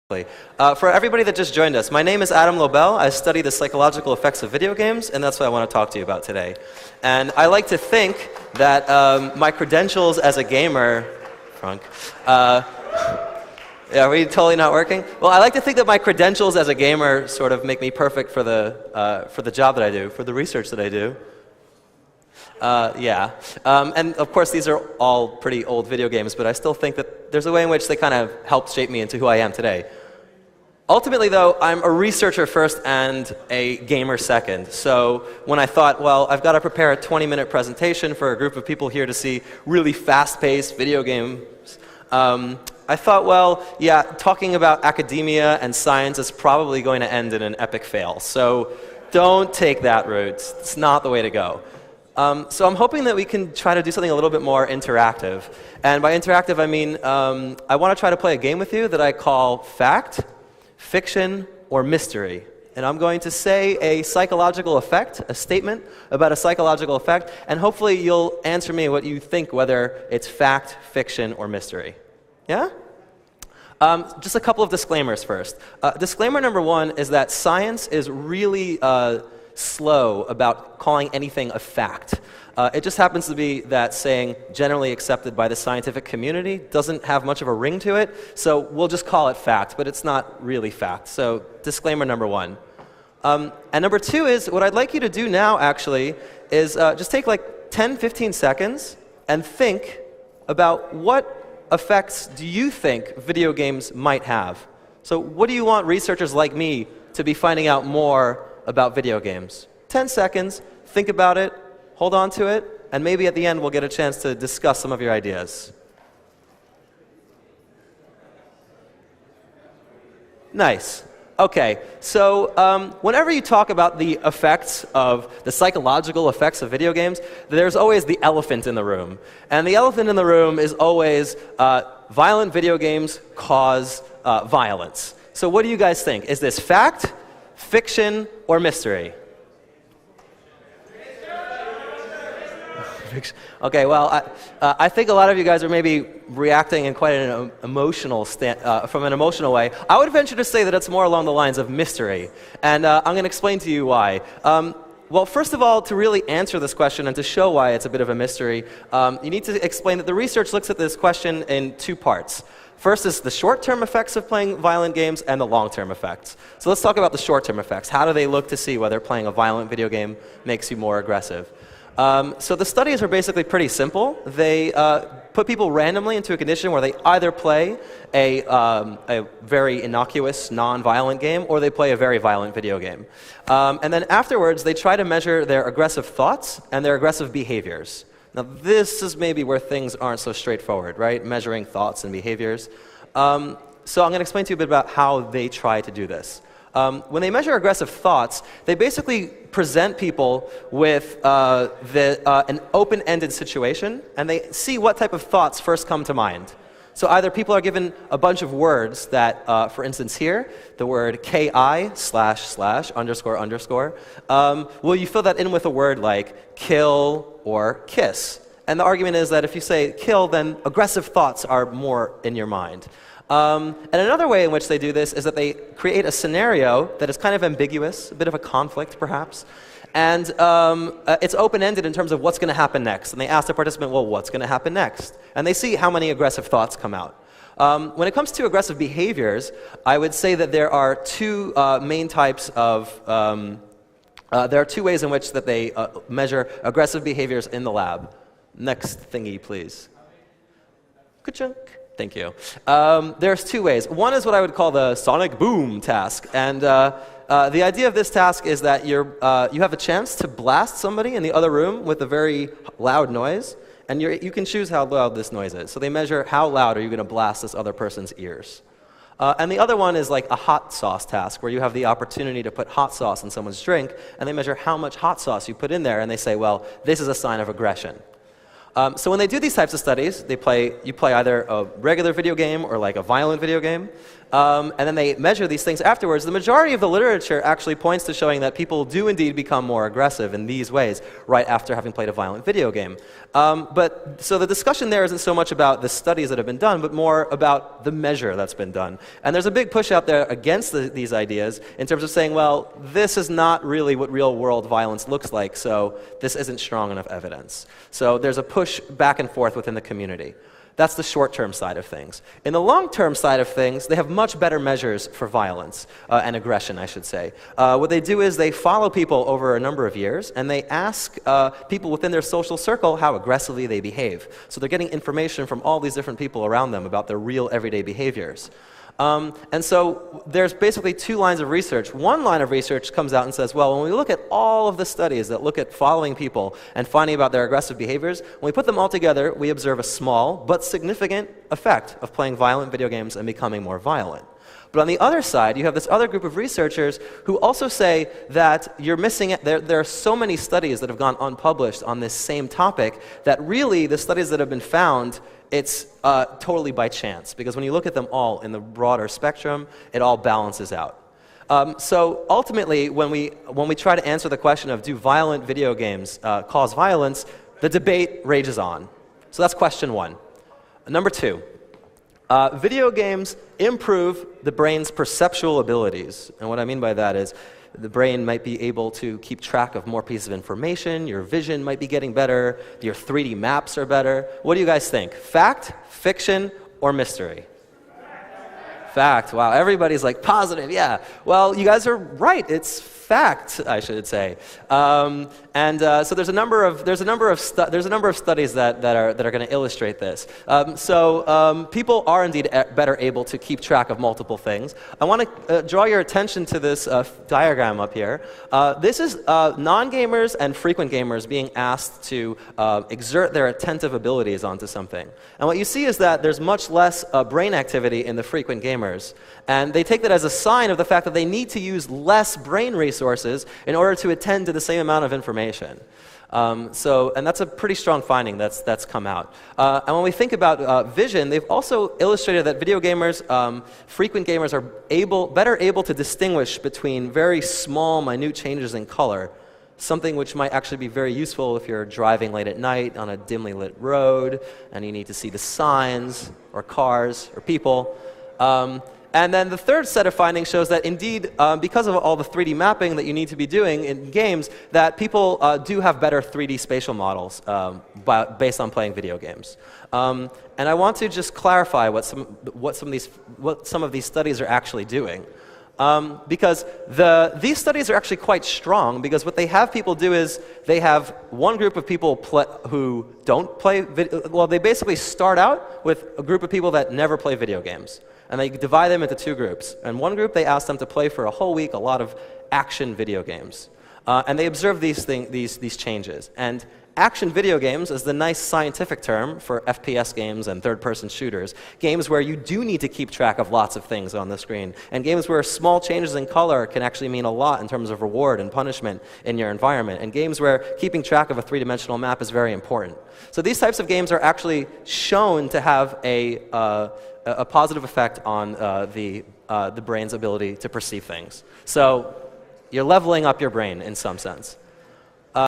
For everybody that just joined us, my name is Adam Lobel. I study the psychological effects of video games, and that's what I want to talk to you about today. And I like to think that my credentials as a gamer, Frank, yeah, are we totally not working? Well, I like to think that my credentials as a gamer sort of make me perfect for the job that I do, for the research that I do. Yeah. And of course, these are all pretty old video games, but I still think that there's a way in which they kind of helped shape me into who I am today. Ultimately, though, I'm a researcher first and a gamer second. So when I thought, well, I've got to prepare a 20-minute presentation for a group of people here to see really fast-paced video games, I thought, well, yeah, talking about academia and science is probably going to end in an epic fail. So don't take that route. It's not the way to go. So I'm hoping that we can try to do something a little bit more interactive. And by interactive, I mean I want to try to play a game with you that I call Fact, Fiction, or Mystery. And I'm going to say a psychological effect, a statement about a psychological effect, and hopefully you'll answer me what you think, whether it's fact, fiction, or mystery. Yeah? Just a couple of disclaimers first. Disclaimer number one is that science is really slow about calling anything a fact. It just happens to be that saying generally accepted by the scientific community doesn't have much of a ring to it, so we'll just call it fact, but it's not really fact. So disclaimer number one. And number two is, what I'd like you to do now actually is just take like 10, 15 seconds and think about what effects do you think video games might have. So what do you want researchers like me to be finding out more about video games? 10 seconds, think about it, hold on to it, and maybe at the end we'll get a chance to discuss some of your ideas. Nice. Okay, so whenever you talk about the effects of the psychological effects of video games, there's always the elephant in the room. And the elephant in the room is always violent video games cause violence. So what do you guys think? Is this fact, fiction, or mystery? Okay, well, I think a lot of you guys are maybe reacting in quite an emotional from an emotional way. I would venture to say that it's more along the lines of mystery, and I'm going to explain to you why. Well, first of all, to really answer this question and to show why it's a bit of a mystery, you need to explain that the research looks at this question in two parts. First is the short-term effects of playing violent games and the long-term effects. So let's talk about the short-term effects. How do they look to see whether playing a violent video game makes you more aggressive? So the studies are basically pretty simple. They put people randomly into a condition where they either play a very innocuous, non-violent game, or they play a very violent video game. And then afterwards, they try to measure their aggressive thoughts and their aggressive behaviors. Now, this is maybe where things aren't so straightforward, right? Measuring thoughts and behaviors. So I'm going to explain to you a bit about how they try to do this. When they measure aggressive thoughts, they basically present people with an open-ended situation, and they see what type of thoughts first come to mind. So either people are given a bunch of words that, for instance here, the word ki// underscore underscore, well, you fill that in with a word like kill or kiss. And the argument is that if you say kill, then aggressive thoughts are more in your mind. And another way in which they do this is that they create a scenario that is kind of ambiguous, a bit of a conflict perhaps, and it's open-ended in terms of what's going to happen next. And they ask the participant, well, what's going to happen next? And they see how many aggressive thoughts come out. When it comes to aggressive behaviors, I would say that there are two main types of, there are two ways in which that they measure aggressive behaviors in the lab. Next thingy, please. Ka-chunk. Thank you. There's two ways. One is what I would call the sonic boom task. And the idea of this task is that you have a chance to blast somebody in the other room with a very loud noise. And you can choose how loud this noise is. So they measure how loud are you going to blast this other person's ears. And the other one is like a hot sauce task, where you have the opportunity to put hot sauce in someone's drink. And they measure how much hot sauce you put in there. And they say, well, this is a sign of aggression. So when they do these types of studies, you play either a regular video game or like a violent video game. And then they measure these things afterwards. The majority of the literature actually points to showing that people do indeed become more aggressive in these ways right after having played a violent video game. So the discussion there isn't so much about the studies that have been done, but more about the measure that's been done. And there's a big push out there against these ideas in terms of saying, well, this is not really what real-world violence looks like, so this isn't strong enough evidence. So there's a push back and forth within the community. That's the short-term side of things. In the long-term side of things, they have much better measures for violence and aggression, I should say. What they do is they follow people over a number of years, and they ask people within their social circle how aggressively they behave. So they're getting information from all these different people around them about their real everyday behaviors. And so there's basically two lines of research. One line of research comes out and says, well, when we look at all of the studies that look at following people and finding about their aggressive behaviors, when we put them all together, we observe a small but significant effect of playing violent video games and becoming more violent. But on the other side, you have this other group of researchers who also say that you're missing it. There are so many studies that have gone unpublished on this same topic that really the studies that have been found, it's totally by chance, because when you look at them all in the broader spectrum, it all balances out. So ultimately, when we try to answer the question of do violent video games cause violence, the debate rages on. So that's question one. Number two, video games improve the brain's perceptual abilities. And what I mean by that is the brain might be able to keep track of more pieces of information, your vision might be getting better, your 3D maps are better. What do you guys think? Fact, fiction, or mystery? Fact. Wow, everybody's like positive, yeah. Well, you guys are right. It's fact, I should say. So there's a number of studies that are going to illustrate this. People are indeed better able to keep track of multiple things. I want to draw your attention to this diagram up here. This is non-gamers and frequent gamers being asked to exert their attentive abilities onto something. And what you see is that there's much less brain activity in the frequent gamers. And they take that as a sign of the fact that they need to use less brain resources in order to attend to the same amount of information. And that's a pretty strong finding that's come out. And when we think about vision, they've also illustrated that video gamers, frequent gamers, are better able to distinguish between very small, minute changes in color, something which might actually be very useful if you're driving late at night on a dimly lit road and you need to see the signs or cars or people. And then the third set of findings shows that indeed, because of all the 3D mapping that you need to be doing in games, that people do have better 3D spatial models based on playing video games. And I want to just clarify what some of these studies are actually doing. Because these studies are actually quite strong, because what they have people do is they have one group of people who don't play well, they basically start out with a group of people that never play video games. And they divide them into two groups. And one group, they ask them to play for a whole week a lot of action video games. And they observe these changes. And action video games is the nice scientific term for FPS games and third-person shooters, games where you do need to keep track of lots of things on the screen, and games where small changes in color can actually mean a lot in terms of reward and punishment in your environment, and games where keeping track of a three-dimensional map is very important. So these types of games are actually shown to have a positive effect on the brain's ability to perceive things. So you're leveling up your brain in some sense.